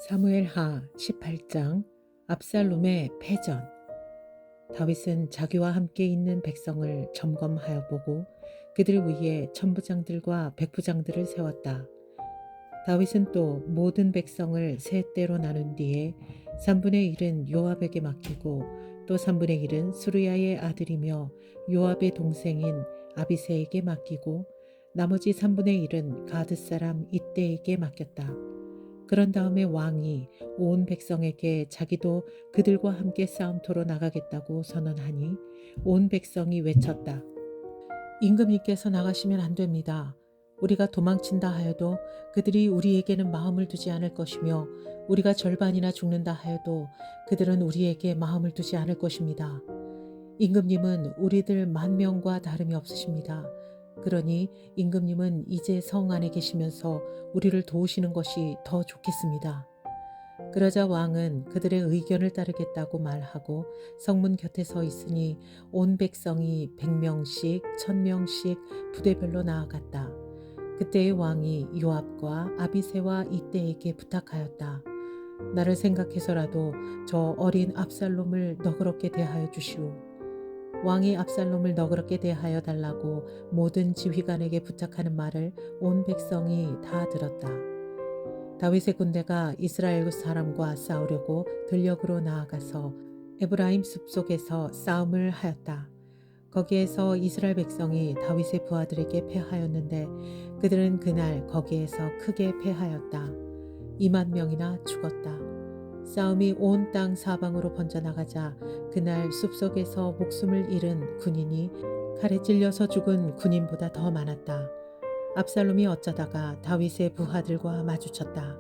사무엘하 18장 압살롬의 패전. 다윗은 자기와 함께 있는 백성을 점검하여 보고 그들 위에 천부장들과 백부장들을 세웠다. 다윗은 또 모든 백성을 세 때로 나눈 뒤에 3분의 1은 요압에게 맡기고 또 3분의 1은 수르야의 아들이며 요압의 동생인 아비새에게 맡기고 나머지 3분의 1은 가드 사람 이때에게 맡겼다. 그런 다음에 왕이 온 백성에게 자기도 그들과 함께 싸움터로 나가겠다고 선언하니 온 백성이 외쳤다. 임금님께서 나가시면 안 됩니다. 우리가 도망친다 하여도 그들이 우리에게는 마음을 두지 않을 것이며 우리가 절반이나 죽는다 하여도 그들은 우리에게 마음을 두지 않을 것입니다. 임금님은 우리들 10,000명과 다름이 없으십니다. 그러니 임금님은 이제 성 안에 계시면서 우리를 도우시는 것이 더 좋겠습니다. 그러자 왕은 그들의 의견을 따르겠다고 말하고 성문 곁에 서 있으니 온 백성이 100명씩 1000명씩 부대별로 나아갔다. 그때의 왕이 요압과 아비새와 이때에게 부탁하였다. 나를 생각해서라도 저 어린 압살롬을 너그럽게 대하여 주시오. 왕이 압살롬을 너그럽게 대하여 달라고 모든 지휘관에게 부탁하는 말을 온 백성이 다 들었다. 다윗의 군대가 이스라엘 사람과 싸우려고 들녘으로 나아가서 에브라임 숲속에서 싸움을 하였다. 거기에서 이스라엘 백성이 다윗의 부하들에게 패하였는데 그들은 그날 거기에서 크게 패하였다. 20,000명이나 죽었다. 싸움이 온 땅 사방으로 번져나가자 그날 숲속에서 목숨을 잃은 군인이 칼에 찔려서 죽은 군인보다 더 많았다. 압살롬이 어쩌다가 다윗의 부하들과 마주쳤다.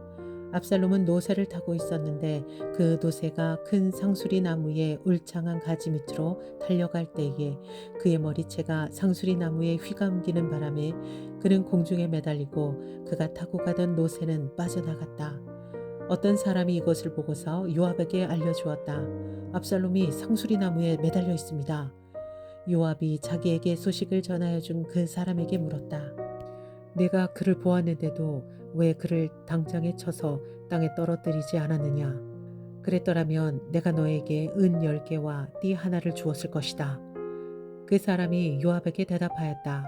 압살롬은 노새를 타고 있었는데 그 노새가 큰 상수리 나무의 울창한 가지 밑으로 달려갈 때에 그의 머리채가 상수리 나무에 휘감기는 바람에 그는 공중에 매달리고 그가 타고 가던 노새는 빠져나갔다. 어떤 사람이 이것을 보고서 요압에게 알려주었다. 압살롬이 상수리 나무에 매달려 있습니다. 요압이 자기에게 소식을 전하여 준 그 사람에게 물었다. 내가 그를 보았는데도 왜 그를 당장에 쳐서 땅에 떨어뜨리지 않았느냐? 그랬더라면 내가 너에게 은 10개와 띠 하나를 주었을 것이다. 그 사람이 요압에게 대답하였다.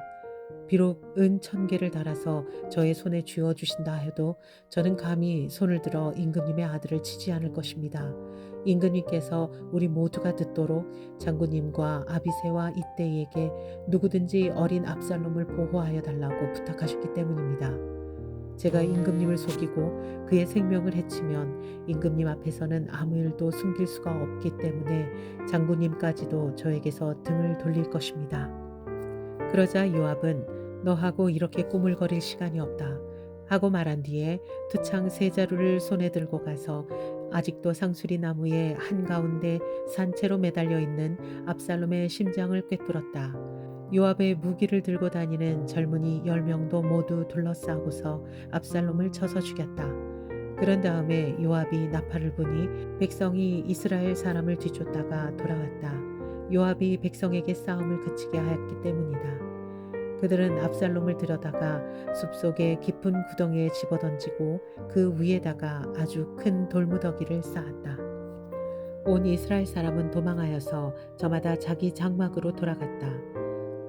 비록 은 1,000개를 달아서 저의 손에 쥐어 주신다 해도 저는 감히 손을 들어 임금님의 아들을 치지 않을 것입니다. 임금님께서 우리 모두가 듣도록 장군님과 아비새와 이때에게 누구든지 어린 압살롬을 보호하여 달라고 부탁하셨기 때문입니다. 제가 임금님을 속이고 그의 생명을 해치면 임금님 앞에서는 아무 일도 숨길 수가 없기 때문에 장군님까지도 저에게서 등을 돌릴 것입니다. 그러자 요압은 너하고 이렇게 꾸물거릴 시간이 없다 하고 말한 뒤에 투창 세 자루를 손에 들고 가서 아직도 상수리 나무의 한가운데 산채로 매달려 있는 압살롬의 심장을 꿰뚫었다. 요압의 무기를 들고 다니는 젊은이 10명도 모두 둘러싸고서 압살롬을 쳐서 죽였다. 그런 다음에 요압이 나팔을 부니 백성이 이스라엘 사람을 뒤쫓다가 돌아왔다. 요압이 백성에게 싸움을 그치게 하였기 때문이다. 그들은 압살롬을 들여다가 숲속의 깊은 구덩이에 집어던지고 그 위에다가 아주 큰 돌무더기를 쌓았다. 온 이스라엘 사람은 도망하여서 저마다 자기 장막으로 돌아갔다.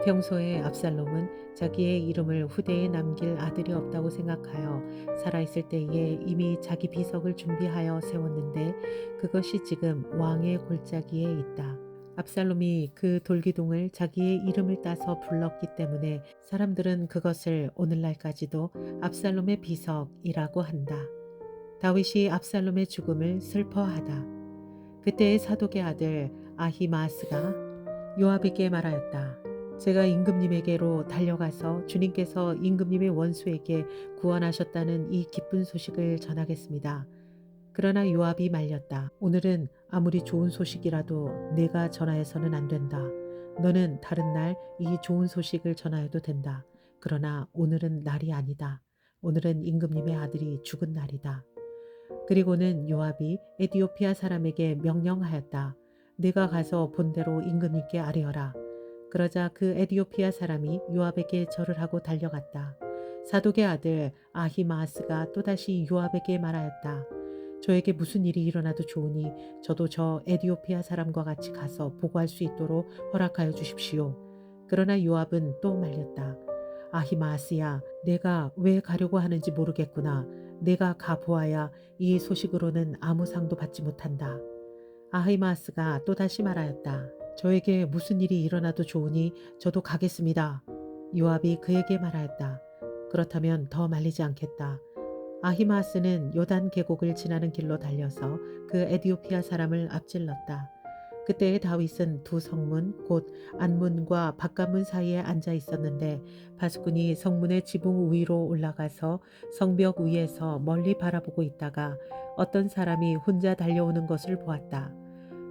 평소에 압살롬은 자기의 이름을 후대에 남길 아들이 없다고 생각하여 살아있을 때에 이미 자기 비석을 준비하여 세웠는데 그것이 지금 왕의 골짜기에 있다. 압살롬이 그 돌기둥을 자기의 이름을 따서 불렀기 때문에 사람들은 그것을 오늘날까지도 압살롬의 비석이라고 한다. 다윗이 압살롬의 죽음을 슬퍼하다. 그때의 사독의 아들 아히마아스가 요압에게 말하였다. 제가 임금님에게로 달려가서 주님께서 임금님의 원수에게 구원하셨다는 이 기쁜 소식을 전하겠습니다. 그러나 요압이 말렸다. 오늘은 아무리 좋은 소식이라도 내가 전하여서는 안 된다. 너는 다른 날 이 좋은 소식을 전하여도 된다. 그러나 오늘은 날이 아니다. 오늘은 임금님의 아들이 죽은 날이다. 그리고는 요압이 에디오피아 사람에게 명령하였다. 네가 가서 본대로 임금님께 아뢰어라. 그러자 그 에디오피아 사람이 요압에게 절을 하고 달려갔다. 사독의 아들 아히마아스가 또다시 요압에게 말하였다. 저에게 무슨 일이 일어나도 좋으니 저도 저 에디오피아 사람과 같이 가서 보고할 수 있도록 허락하여 주십시오. 그러나 요압은 또 말렸다. 아히마아스야, 내가 왜 가려고 하는지 모르겠구나. 내가 가보아야 이 소식으로는 아무 상도 받지 못한다. 아히마아스가 또다시 말하였다. 저에게 무슨 일이 일어나도 좋으니 저도 가겠습니다. 요압이 그에게 말하였다. 그렇다면 더 말리지 않겠다. 아히마아스는 요단 계곡을 지나는 길로 달려서 그 에디오피아 사람을 앞질렀다. 그때의 다윗은 두 성문 곧 안문과 바깥문 사이에 앉아 있었는데 바스군이 성문의 지붕 위로 올라가서 성벽 위에서 멀리 바라보고 있다가 어떤 사람이 혼자 달려오는 것을 보았다.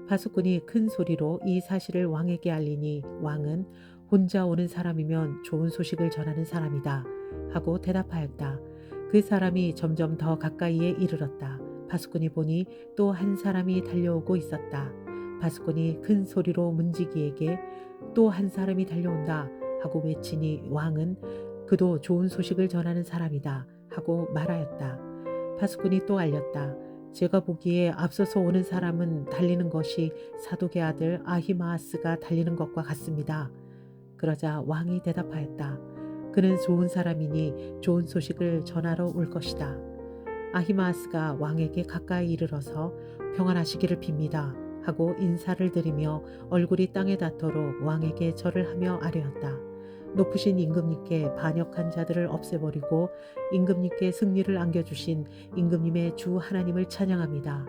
바스군이 큰 소리로 이 사실을 왕에게 알리니 왕은 혼자 오는 사람이면 좋은 소식을 전하는 사람이다 하고 대답하였다. 그 사람이 점점 더 가까이에 이르렀다. 바스군이 보니 또 한 사람이 달려오고 있었다. 바스군이 큰 소리로 문지기에게 또 한 사람이 달려온다 하고 외치니 왕은 그도 좋은 소식을 전하는 사람이다 하고 말하였다. 바스군이 또 알렸다. 제가 보기에 앞서서 오는 사람은 달리는 것이 사독의 아들 아히마아스가 달리는 것과 같습니다. 그러자 왕이 대답하였다. 그는 좋은 사람이니 좋은 소식을 전하러 올 것이다. 아히마아스가 왕에게 가까이 이르러서 평안하시기를 빕니다 하고 인사를 드리며 얼굴이 땅에 닿도록 왕에게 절을 하며 아뢰었다. 높으신 임금님께 반역한 자들을 없애버리고 임금님께 승리를 안겨주신 임금님의 주 하나님을 찬양합니다.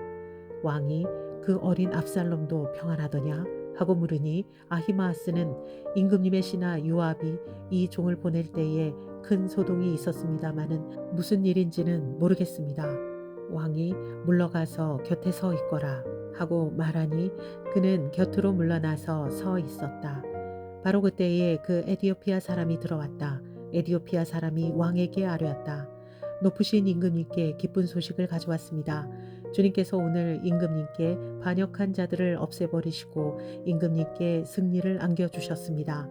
왕이 그 어린 압살롬도 평안하더냐 하고 물으니 아히마아스는 임금님의 신하 요압이 이 종을 보낼 때에 큰 소동이 있었습니다마는 무슨 일인지는 모르겠습니다. 왕이 물러가서 곁에 서 있거라 하고 말하니 그는 곁으로 물러나서 서 있었다. 바로 그때에 그 에디오피아 사람이 들어왔다. 에디오피아 사람이 왕에게 아뢰었다. 높으신 임금님께 기쁜 소식을 가져왔습니다. 주님께서 오늘 임금님께 반역한 자들을 없애버리시고 임금님께 승리를 안겨주셨습니다.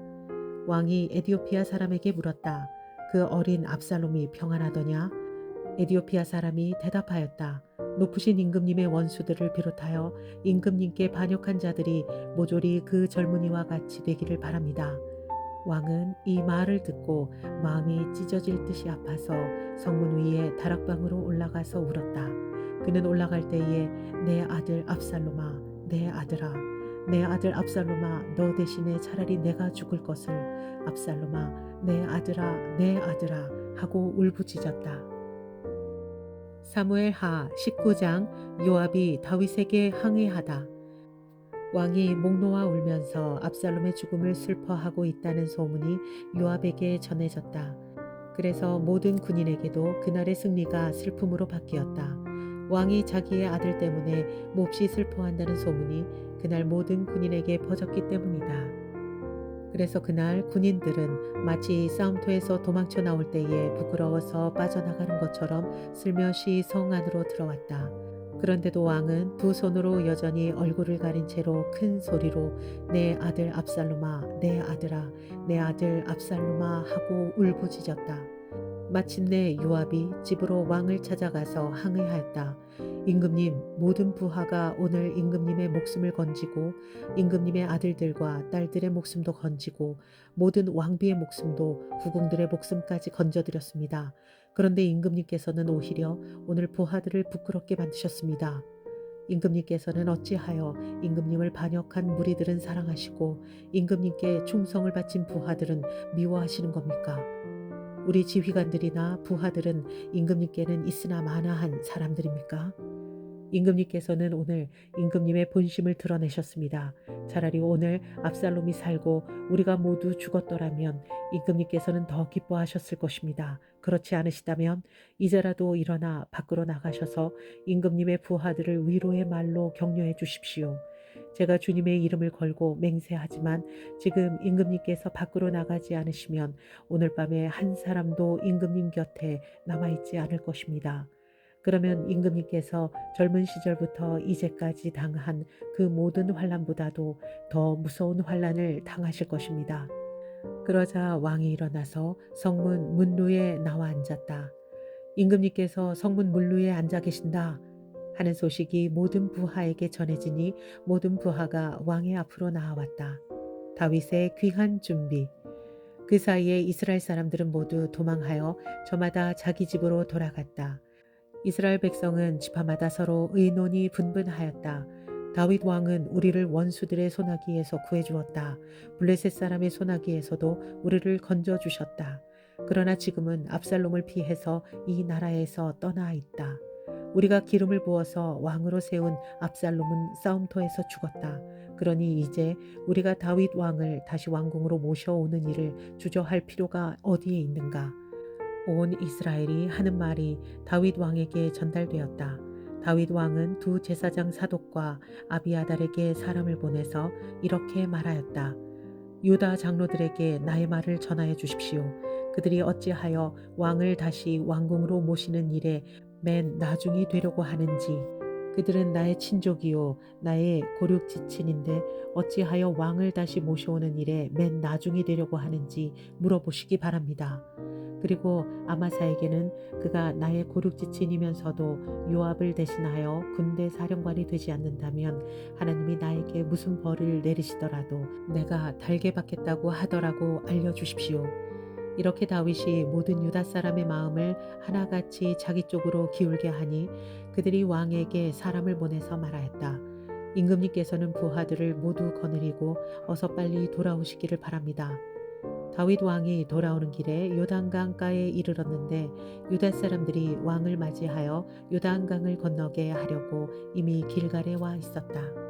왕이 에디오피아 사람에게 물었다. 그 어린 압살롬이 평안하더냐? 에디오피아 사람이 대답하였다. 높으신 임금님의 원수들을 비롯하여 임금님께 반역한 자들이 모조리 그 젊은이와 같이 되기를 바랍니다. 왕은 이 말을 듣고 마음이 찢어질 듯이 아파서 성문 위에 다락방으로 올라가서 울었다. 그는 올라갈 때에 내 아들 압살롬아, 내 아들아, 내 아들 압살롬아, 너 대신에 차라리 내가 죽을 것을 압살롬아, 내 아들아, 내 아들아 하고 울부짖었다. 사무엘하 19장 요압이 다윗에게 항의하다. 왕이 목 놓아 울면서 압살롬의 죽음을 슬퍼하고 있다는 소문이 요압에게 전해졌다. 그래서 모든 군인에게도 그날의 승리가 슬픔으로 바뀌었다. 왕이 자기의 아들 때문에 몹시 슬퍼한다는 소문이 그날 모든 군인에게 퍼졌기 때문이다. 그래서 그날 군인들은 마치 싸움터에서 도망쳐 나올 때에 부끄러워서 빠져나가는 것처럼 슬며시 성 안으로 들어왔다. 그런데도 왕은 두 손으로 여전히 얼굴을 가린 채로 큰 소리로 내 아들 압살롬아, 내 아들아, 내 아들 압살롬아 하고 울부짖었다. 마침내 요압이 집으로 왕을 찾아가서 항의하였다. 임금님, 모든 부하가 오늘 임금님의 목숨을 건지고 임금님의 아들들과 딸들의 목숨도 건지고 모든 왕비의 목숨도 후궁들의 목숨까지 건져드렸습니다. 그런데 임금님께서는 오히려 오늘 부하들을 부끄럽게 만드셨습니다. 임금님께서는 어찌하여 임금님을 반역한 무리들은 사랑하시고 임금님께 충성을 바친 부하들은 미워하시는 겁니까? 우리 지휘관들이나 부하들은 임금님께는 있으나 마나한 사람들입니까? 임금님께서는 오늘 임금님의 본심을 드러내셨습니다. 차라리 오늘 압살롬이 살고 우리가 모두 죽었더라면 임금님께서는 더 기뻐하셨을 것입니다. 그렇지 않으시다면 이제라도 일어나 밖으로 나가셔서 임금님의 부하들을 위로의 말로 격려해 주십시오. 제가 주님의 이름을 걸고 맹세하지만 지금 임금님께서 밖으로 나가지 않으시면 오늘 밤에 한 사람도 임금님 곁에 남아있지 않을 것입니다. 그러면 임금님께서 젊은 시절부터 이제까지 당한 그 모든 환난보다도 더 무서운 환난을 당하실 것입니다. 그러자 왕이 일어나서 성문 문루에 나와 앉았다. 임금님께서 성문 문루에 앉아 계신다. 하는 소식이 모든 부하에게 전해지니 모든 부하가 왕의 앞으로 나아왔다. 다윗의 귀한 준비. 그 사이에 이스라엘 사람들은 모두 도망하여 저마다 자기 집으로 돌아갔다. 이스라엘 백성은 지파마다 서로 의논이 분분하였다. 다윗 왕은 우리를 원수들의 손아귀에서 구해주었다. 블레셋 사람의 손아귀에서도 우리를 건져주셨다. 그러나 지금은 압살롬을 피해서 이 나라에서 떠나 있다. 우리가 기름을 부어서 왕으로 세운 압살롬은 싸움터에서 죽었다. 그러니 이제 우리가 다윗 왕을 다시 왕궁으로 모셔오는 일을 주저할 필요가 어디에 있는가? 온 이스라엘이 하는 말이 다윗 왕에게 전달되었다. 다윗 왕은 두 제사장 사독과 아비아달에게 사람을 보내서 이렇게 말하였다. 유다 장로들에게 나의 말을 전하여 주십시오. 그들이 어찌하여 왕을 다시 왕궁으로 모시는 일에 맨 나중이 되려고 하는지, 그들은 나의 친족이요 나의 고륙지친인데 어찌하여 왕을 다시 모셔오는 일에 맨 나중이 되려고 하는지 물어보시기 바랍니다. 그리고 아마사에게는 그가 나의 고륙지친이면서도 요압을 대신하여 군대 사령관이 되지 않는다면 하나님이 나에게 무슨 벌을 내리시더라도 내가 달게 받겠다고 하더라고 알려주십시오. 이렇게 다윗이 모든 유다 사람의 마음을 하나같이 자기 쪽으로 기울게 하니 그들이 왕에게 사람을 보내서 말하였다. 임금님께서는 부하들을 모두 거느리고 어서 빨리 돌아오시기를 바랍니다. 다윗 왕이 돌아오는 길에 요단강가에 이르렀는데 유다 사람들이 왕을 맞이하여 요단강을 건너게 하려고 이미 길갈에 와 있었다.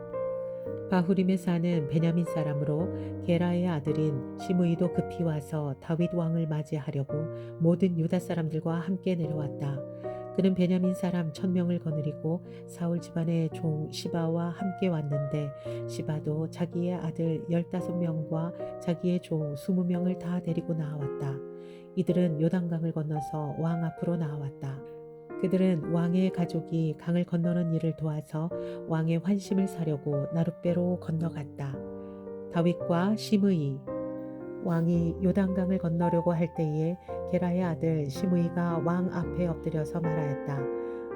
바후림에 사는 베냐민 사람으로 게라의 아들인 시므이도 급히 와서 다윗 왕을 맞이하려고 모든 유다 사람들과 함께 내려왔다. 그는 베냐민 사람 1000명을 거느리고 사울 집안의 종 시바와 함께 왔는데 시바도 자기의 아들 15명과 자기의 종 20명을 다 데리고 나왔다. 이들은 요단강을 건너서 왕 앞으로 나왔다. 그들은 왕의 가족이 강을 건너는 일을 도와서 왕의 환심을 사려고 나룻배로 건너갔다. 다윗과 시므이. 왕이 요단강을 건너려고 할 때에 게라의 아들 시므이가 왕 앞에 엎드려서 말하였다.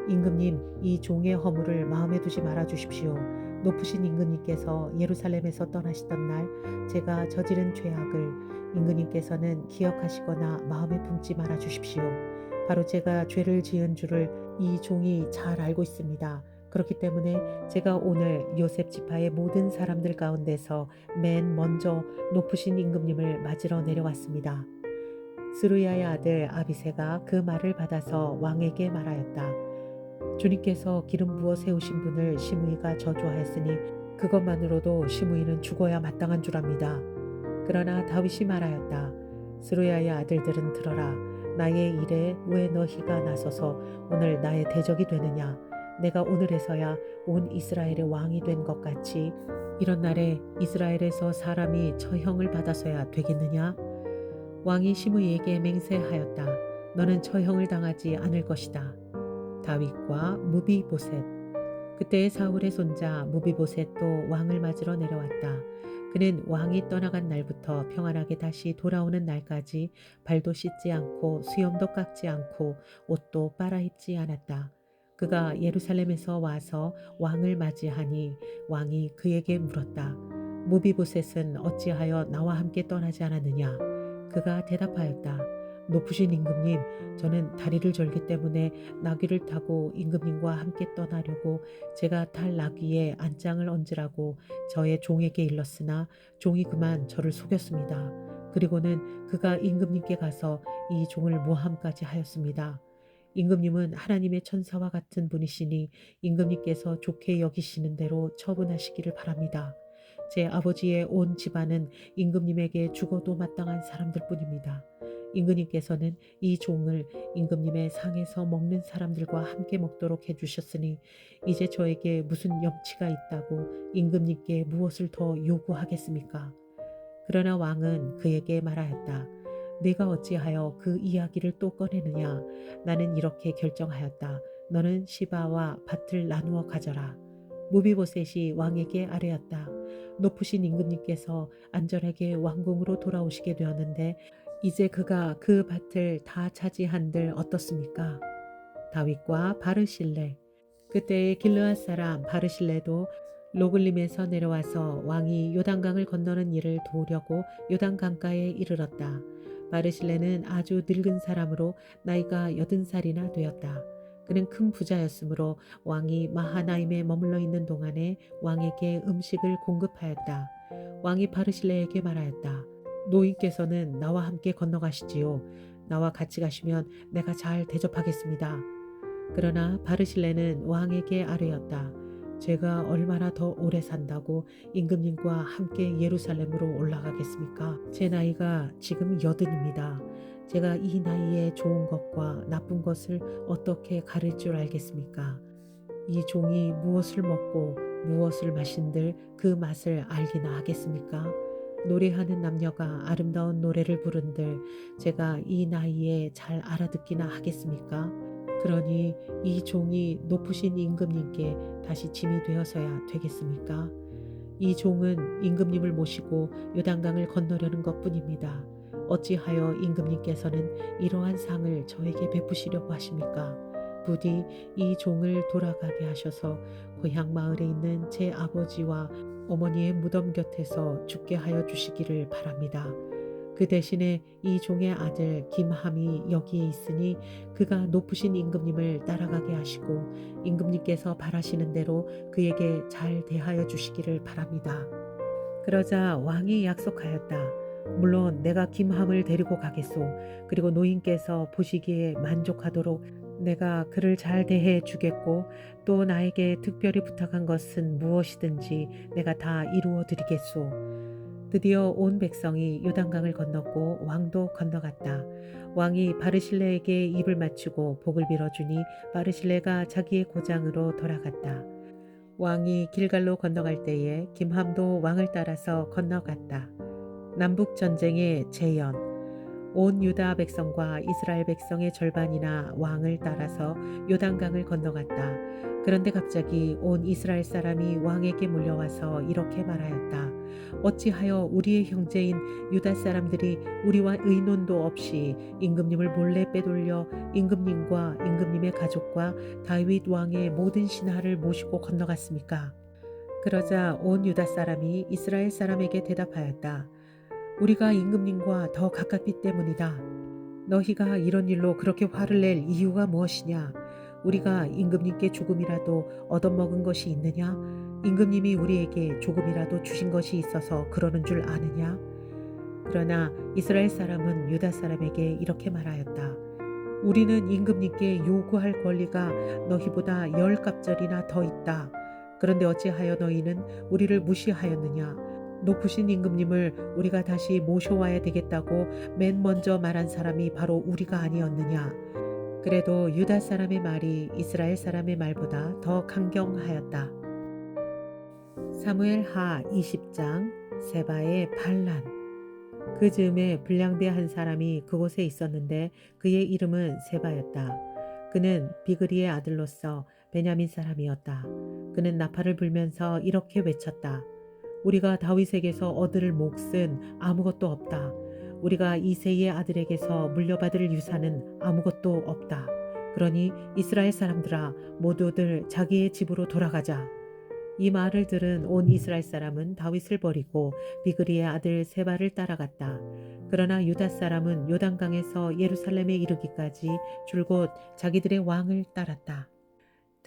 임금님, 이 종의 허물을 마음에 두지 말아 주십시오. 높으신 임금님께서 예루살렘에서 떠나시던 날 제가 저지른 죄악을 임금님께서는 기억하시거나 마음에 품지 말아 주십시오. 바로 제가 죄를 지은 줄을 이 종이 잘 알고 있습니다. 그렇기 때문에 제가 오늘 요셉 지파의 모든 사람들 가운데서 맨 먼저 높으신 임금님을 맞으러 내려왔습니다. 스루야의 아들 아비새가 그 말을 받아서 왕에게 말하였다. 주님께서 기름 부어 세우신 분을 시므이가 저주하였으니 그것만으로도 시므이는 죽어야 마땅한 줄 압니다. 그러나 다윗이 말하였다. 스루야의 아들들은 들어라. 나의 일에 왜 너희가 나서서 오늘 나의 대적이 되느냐. 내가 오늘에서야 온 이스라엘의 왕이 된 것 같이 이런 날에 이스라엘에서 사람이 처형을 받아서야 되겠느냐. 왕이 시므이에게 맹세하였다. 너는 처형을 당하지 않을 것이다. 다윗과 무비보셋. 그때 사울의 손자 무비보셋도 왕을 맞으러 내려왔다. 그는 왕이 떠나간 날부터 평안하게 다시 돌아오는 날까지 발도 씻지 않고 수염도 깎지 않고 옷도 빨아입지 않았다. 그가 예루살렘에서 와서 왕을 맞이하니 왕이 그에게 물었다. 무비보셋은 어찌하여 나와 함께 떠나지 않았느냐? 그가 대답하였다. 높으신 임금님, 저는 다리를 절기 때문에 나귀를 타고 임금님과 함께 떠나려고 제가 탈 나귀에 안장을 얹으라고 저의 종에게 일렀으나 종이 그만 저를 속였습니다. 그리고는 그가 임금님께 가서 이 종을 모함까지 하였습니다. 임금님은 하나님의 천사와 같은 분이시니 임금님께서 좋게 여기시는 대로 처분하시기를 바랍니다. 제 아버지의 온 집안은 임금님에게 죽어도 마땅한 사람들 뿐입니다. 임금님께서는 이 종을 임금님의 상에서 먹는 사람들과 함께 먹도록 해주셨으니 이제 저에게 무슨 염치가 있다고 임금님께 무엇을 더 요구하겠습니까? 그러나 왕은 그에게 말하였다. 네가 어찌하여 그 이야기를 또 꺼내느냐? 나는 이렇게 결정하였다. 너는 시바와 밭을 나누어 가져라. 무비보셋이 왕에게 아뢰었다. 높으신 임금님께서 안전하게 왕궁으로 돌아오시게 되었는데 이제 그가 그 밭을 다 차지한들 어떻습니까? 다윗과 바르실레. 그때에 길르앗 사람 바르실레도 로글림에서 내려와서 왕이 요단강을 건너는 일을 도우려고 요단강가에 이르렀다. 바르실레는 아주 늙은 사람으로 나이가 80살이나 되었다. 그는 큰 부자였으므로 왕이 마하나임에 머물러 있는 동안에 왕에게 음식을 공급하였다. 왕이 바르실레에게 말하였다. 노인께서는 나와 함께 건너가시지요. 나와 같이 가시면 내가 잘 대접하겠습니다. 그러나 바르실레는 왕에게 아뢰었다. 제가 얼마나 더 오래 산다고 임금님과 함께 예루살렘으로 올라가겠습니까? 제 나이가 지금 80입니다. 제가 이 나이에 좋은 것과 나쁜 것을 어떻게 가릴 줄 알겠습니까? 이 종이 무엇을 먹고 무엇을 마신들 그 맛을 알기나 하겠습니까? 노래하는 남녀가 아름다운 노래를 부른들 제가 이 나이에 잘 알아듣기나 하겠습니까? 그러니 이 종이 높으신 임금님께 다시 짐이 되어서야 되겠습니까? 이 종은 임금님을 모시고 요단강을 건너려는 것뿐입니다. 어찌하여 임금님께서는 이러한 상을 저에게 베푸시려고 하십니까? 부디 이 종을 돌아가게 하셔서 고향 마을에 있는 제 아버지와 어머니의 무덤 곁에서 죽게 하여 주시기를 바랍니다. 그 대신에 이 종의 아들 김함이 여기에 있으니 그가 높으신 임금님을 따라가게 하시고 임금님께서 바라시는 대로 그에게 잘 대하여 주시기를 바랍니다. 그러자 왕이 약속하였다. 물론 내가 김함을 데리고 가겠소. 그리고 노인께서 보시기에 만족하도록 내가 그를 잘 대해 주겠고 또 나에게 특별히 부탁한 것은 무엇이든지 내가 다 이루어 드리겠소. 드디어 온 백성이 요단강을 건넜고 왕도 건너갔다. 왕이 바르실레에게 입을 맞추고 복을 빌어주니 바르실레가 자기의 고장으로 돌아갔다. 왕이 길갈로 건너갈 때에 김함도 왕을 따라서 건너갔다. 남북전쟁의 재현. 온 유다 백성과 이스라엘 백성의 절반이나 왕을 따라서 요단강을 건너갔다. 그런데 갑자기 온 이스라엘 사람이 왕에게 몰려와서 이렇게 말하였다. 어찌하여 우리의 형제인 유다 사람들이 우리와 의논도 없이 임금님을 몰래 빼돌려 임금님과 임금님의 가족과 다윗 왕의 모든 신하를 모시고 건너갔습니까? 그러자 온 유다 사람이 이스라엘 사람에게 대답하였다. 우리가 임금님과 더 가깝기 때문이다. 너희가 이런 일로 그렇게 화를 낼 이유가 무엇이냐? 우리가 임금님께 조금이라도 얻어먹은 것이 있느냐? 임금님이 우리에게 조금이라도 주신 것이 있어서 그러는 줄 아느냐? 그러나 이스라엘 사람은 유다 사람에게 이렇게 말하였다. 우리는 임금님께 요구할 권리가 너희보다 10갑절이나 더 있다. 그런데 어찌하여 너희는 우리를 무시하였느냐? 높으신 임금님을 우리가 다시 모셔와야 되겠다고 맨 먼저 말한 사람이 바로 우리가 아니었느냐. 그래도 유다 사람의 말이 이스라엘 사람의 말보다 더 강경하였다. 사무엘 하 20장 세바의 반란. 그 즈음에 불량배 한 사람이 그곳에 있었는데 그의 이름은 세바였다. 그는 비그리의 아들로서 베냐민 사람이었다. 그는 나팔을 불면서 이렇게 외쳤다. 우리가 다윗에게서 얻을 몫은 아무것도 없다. 우리가 이새의 아들에게서 물려받을 유산은 아무것도 없다. 그러니 이스라엘 사람들아 모두들 자기의 집으로 돌아가자. 이 말을 들은 온 이스라엘 사람은 다윗을 버리고 비그리의 아들 세바를 따라갔다. 그러나 유다 사람은 요단강에서 예루살렘에 이르기까지 줄곧 자기들의 왕을 따랐다.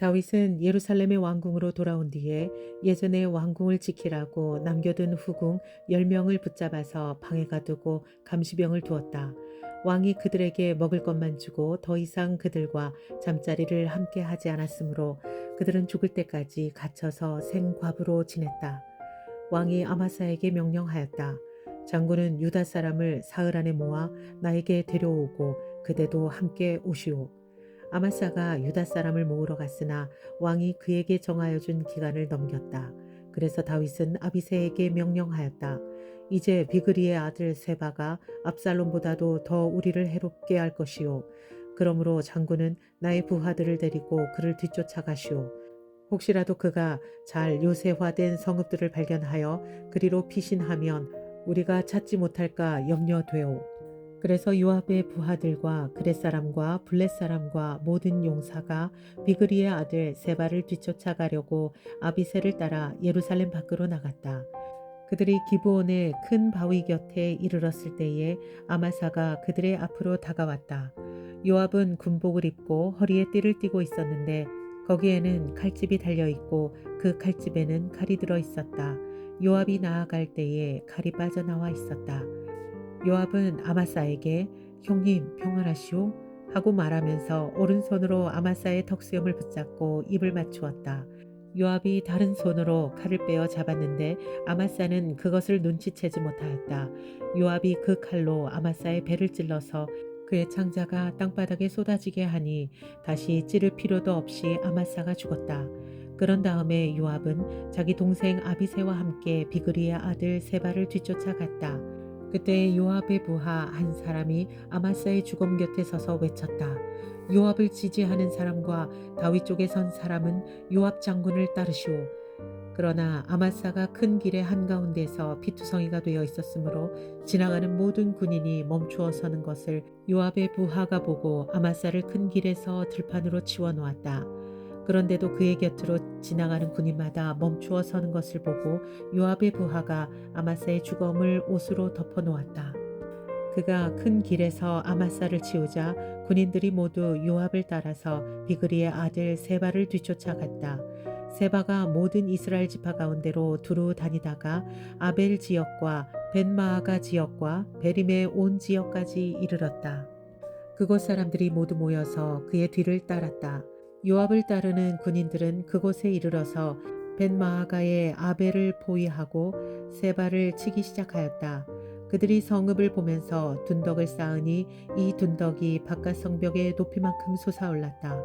다윗은 예루살렘의 왕궁으로 돌아온 뒤에 예전의 왕궁을 지키라고 남겨둔 후궁 10명을 붙잡아서 방에 가두고 감시병을 두었다. 왕이 그들에게 먹을 것만 주고 더 이상 그들과 잠자리를 함께 하지 않았으므로 그들은 죽을 때까지 갇혀서 생과부로 지냈다. 왕이 아마사에게 명령하였다. 장군은 유다 사람을 사흘 안에 모아 나에게 데려오고 그대도 함께 오시오. 아마사가 유다 사람을 모으러 갔으나 왕이 그에게 정하여 준 기간을 넘겼다. 그래서 다윗은 아비새에게 명령하였다. 이제 비그리의 아들 세바가 압살롬보다도 더 우리를 해롭게 할 것이요. 그러므로 장군은 나의 부하들을 데리고 그를 뒤쫓아가시오. 혹시라도 그가 잘 요새화된 성읍들을 발견하여 그리로 피신하면 우리가 찾지 못할까 염려되오. 그래서 요압의 부하들과 그렛 사람과 블렛 사람과 모든 용사가 비그리의 아들 세바를 뒤쫓아가려고 아비새를 따라 예루살렘 밖으로 나갔다. 그들이 기브온의 큰 바위 곁에 이르렀을 때에 아마사가 그들의 앞으로 다가왔다. 요압은 군복을 입고 허리에 띠를 띠고 있었는데 거기에는 칼집이 달려 있고 그 칼집에는 칼이 들어 있었다. 요압이 나아갈 때에 칼이 빠져나와 있었다. 요압은 아마사에게 형님 평안하시오 하고 말하면서 오른손으로 아마사의 턱수염을 붙잡고 입을 맞추었다. 요압이 다른 손으로 칼을 빼어 잡았는데 아마사는 그것을 눈치채지 못하였다. 요압이 그 칼로 아마사의 배를 찔러서 그의 창자가 땅바닥에 쏟아지게 하니 다시 찌를 필요도 없이 아마사가 죽었다. 그런 다음에 요압은 자기 동생 아비새와 함께 비그리의 아들 세바를 뒤쫓아갔다. 그때 요압의 부하 한 사람이 아마사의 주검 곁에 서서 외쳤다. 요압을 지지하는 사람과 다윗 쪽에 선 사람은 요압 장군을 따르시오. 그러나 아마사가 큰 길의 한가운데서 피투성이가 되어 있었으므로 지나가는 모든 군인이 멈추어 서는 것을 요압의 부하가 보고 아마사를 큰 길에서 들판으로 치워 놓았다. 그런데도 그의 곁으로 지나가는 군인마다 멈추어 서는 것을 보고 요압의 부하가 아마사의 주검을 옷으로 덮어 놓았다. 그가 큰 길에서 아마사를 치우자 군인들이 모두 요압을 따라서 비그리의 아들 세바를 뒤쫓아갔다. 세바가 모든 이스라엘 지파 가운데로 두루 다니다가 아벨 지역과 벤마아가 지역과 베림의 온 지역까지 이르렀다. 그곳 사람들이 모두 모여서 그의 뒤를 따랐다. 요압을 따르는 군인들은 그곳에 이르러서 벤마아가의 아벨을 포위하고 세바를 치기 시작하였다. 그들이 성읍을 보면서 둔덕을 쌓으니 이 둔덕이 바깥 성벽의 높이만큼 솟아올랐다.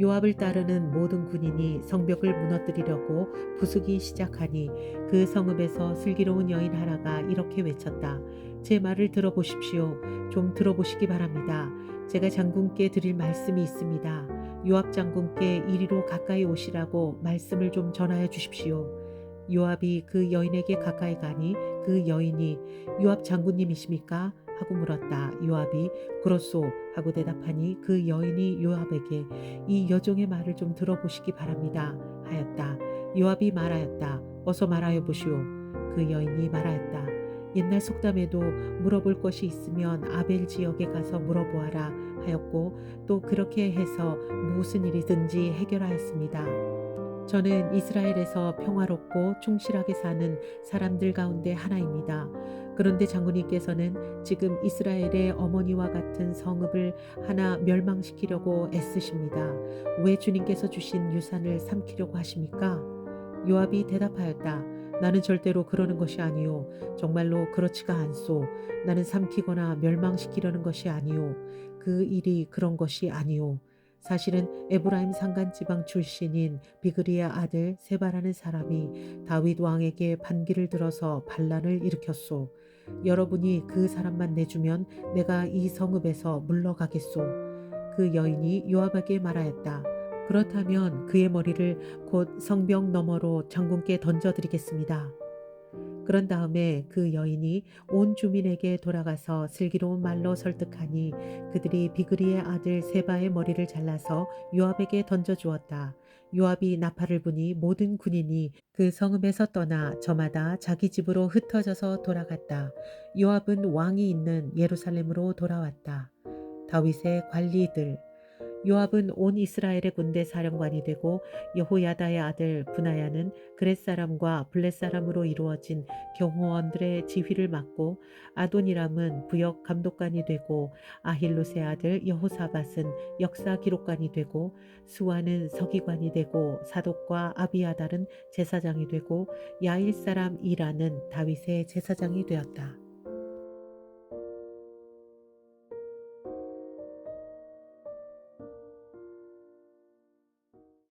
요압을 따르는 모든 군인이 성벽을 무너뜨리려고 부수기 시작하니 그 성읍에서 슬기로운 여인 하나가 이렇게 외쳤다. 제 말을 들어보십시오. 좀 들어보시기 바랍니다. 제가 장군께 드릴 말씀이 있습니다. 요압 장군께 이리로 가까이 오시라고 말씀을 좀 전하여 주십시오. 요압이 그 여인에게 가까이 가니 그 여인이 요압 장군님이십니까? 하고 물었다. 요압이 그렇소 하고 대답하니 그 여인이 요압에게 이 여종의 말을 좀 들어보시기 바랍니다 하였다. 요압이 말하였다. 어서 말하여 보시오. 그 여인이 말하였다. 옛날 속담에도 물어볼 것이 있으면 아벨 지역에 가서 물어보아라 하였고 또 그렇게 해서 무슨 일이든지 해결하였습니다. 저는 이스라엘에서 평화롭고 충실하게 사는 사람들 가운데 하나입니다. 그런데 장군님께서는 지금 이스라엘의 어머니와 같은 성읍을 하나 멸망시키려고 애쓰십니다. 왜 주님께서 주신 유산을 삼키려고 하십니까? 요압이 대답하였다. 나는 절대로 그러는 것이 아니요. 정말로 그렇지가 않소. 나는 삼키거나 멸망시키려는 것이 아니요. 그 일이 그런 것이 아니요. 사실은 에브라임 산간 지방 출신인 비그리의 아들 세바라는 사람이 다윗 왕에게 반기를 들어서 반란을 일으켰소. 여러분이 그 사람만 내주면 내가 이 성읍에서 물러가겠소. 그 여인이 요압에게 말하였다. 그렇다면 그의 머리를 곧 성벽 너머로 장군께 던져드리겠습니다. 그런 다음에 그 여인이 온 주민에게 돌아가서 슬기로운 말로 설득하니 그들이 비그리의 아들 세바의 머리를 잘라서 요압에게 던져주었다. 요압이 나팔을 부니 모든 군인이 그 성읍에서 떠나 저마다 자기 집으로 흩어져서 돌아갔다. 요압은 왕이 있는 예루살렘으로 돌아왔다. 다윗의 관리들 요압은 온 이스라엘의 군대 사령관이 되고 여호야다의 아들 브나야는 그렛 사람과 블렛 사람으로 이루어진 경호원들의 지휘를 맡고 아도니람은 부역 감독관이 되고 아힐롯의 아들 여호사밧은 역사 기록관이 되고 수아는 서기관이 되고 사독과 아비아달은 제사장이 되고 야일 사람 이라는 다윗의 제사장이 되었다.